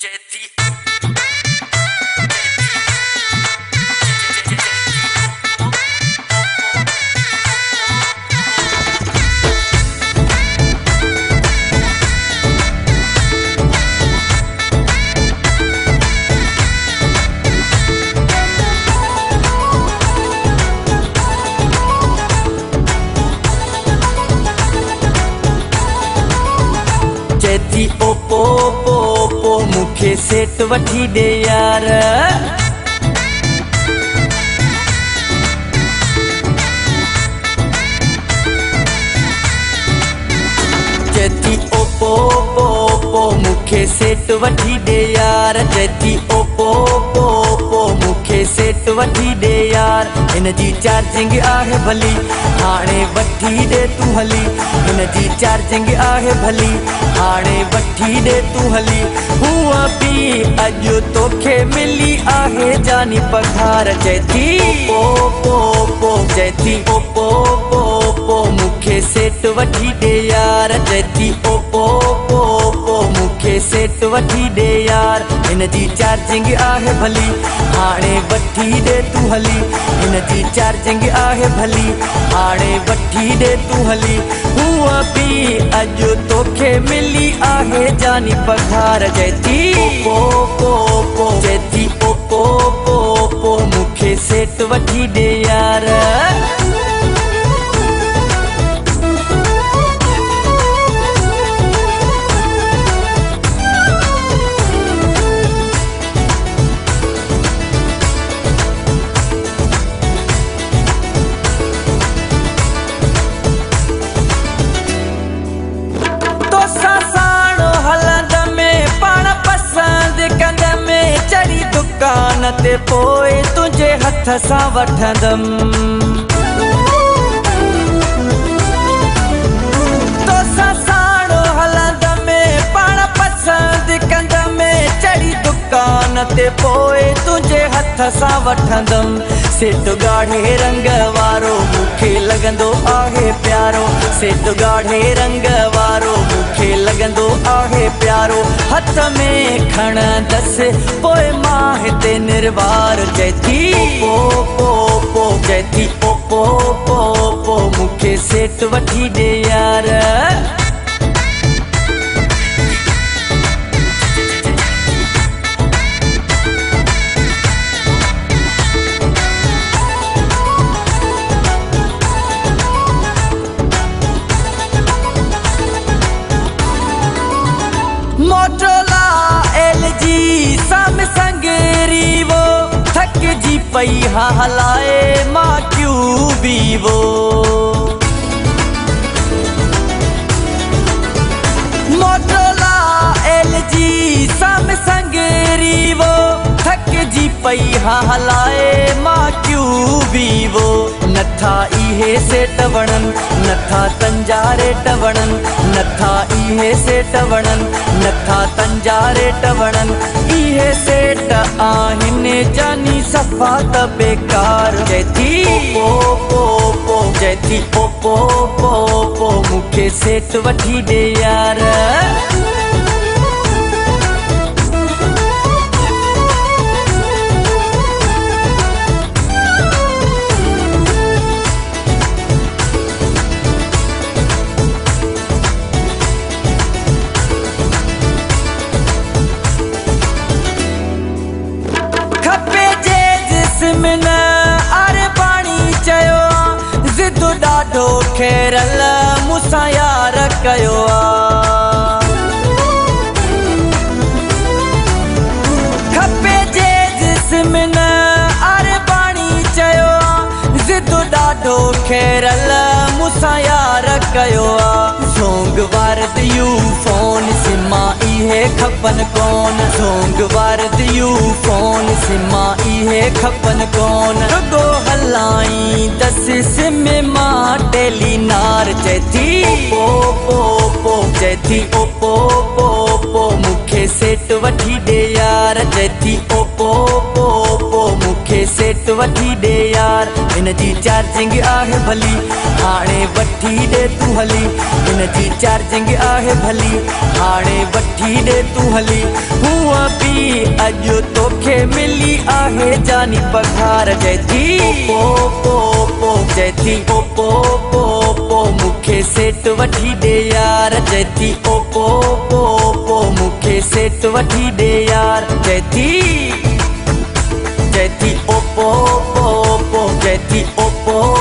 चेती Oppo Oppo मुखे set वठी दे यार। चेती ओपो ओपो मुखे सेट वठी दे यार। चेती ओपो ओपो मुखे सेट वठी दे यार। इन जी चार्जिंग आहे भली हाणे वठी दे तू हली। इन जी चार्जिंग आहे भली हाणे वठी दे तू हली। हुआ भी अॼु तोखे मिली आहे जानी पघार। चेती ओपो ओपो चेती ओपो ओपो मुखे सेट वठी दे यार। चेती ओपो ओपो मुखे सेट वठी दे यार। इन जी चार्जिंग आहे भली हाणे वठी दे तू हली। इन जी चार्जिंग आहे भली हाणे वठी दे तू हली। हुआ भी अॼु तोखे मिली आहे जानी पघार। चेती ओपो ओपो चेती ओपो ओपो मुखे सेट वठी दे यार। दुकान ते पोए तुझे हथ सां वठंदम। तोसां साणो हलंदमे पाण पसंदि कंदमे। चढ़ी दुकान ते पोए तुझे हथ सां वठंदम। सेट गाढ़े रंग वारो मुखे लॻंदो आहे प्यारो। सेट गाढ़े रंग वारो मुखे लॻंदो आहे प्यारो। हथ में खणंदसि पोइ मां हिते निर्वार। चेती ओपो ओपो चेती ओपो ओपो मुखे सेट वठी दे यार। मोटोला LG सैमसंग रीवो थक जी पई हलाए मां Vivo. Motorola LG Samsung Revo थक जी पई हलाए मां वीवो। नथा इहे सेट वणन नथा तंजा रेट वणन। नथा इहे सेट वणन नथा तंजा रेट वणन। इहे सेट आहिनि जानी सफ़ा त बेकार। चेती ओपो ओपो चेती ओपो ओपो मुखे सेट वठी दे यार। ॾाढो खेरल मूंसां यार कयो आ। खपे जे जिस्म न अरबाणी चयो आ। ज़िद ॾाढो खेरल मूंसां यार कयो आ। सोंग वारद यू फोन सिमा इहे खपन कोन। सोंग वारद यू फोन सिमा इहे खपन कोन। रुगो हलाई दस सिम मां टेलीनार। चेती ओपो ओपो चेती ओपो ओपो मुखे सेट वठी दे यार। चेती ओपो ओपो मुखे सेट वठी दे यार। इन जी चार्जिंग आहे भली हाणे वठी दे तू हली। इन जी चार्जिंग आहे भली हाणे वठी दे तू हली। हुआ अॼु तोखे मिली आहे जानी पघार चए थी ओपो ओपो चए थी ओपो ओपो मूंखे सेट वठी ॾे यार चए थी ओपो ओपो मूंखे सेट वठी ॾे यार चए थी ओपो ओपो चए थी ओपो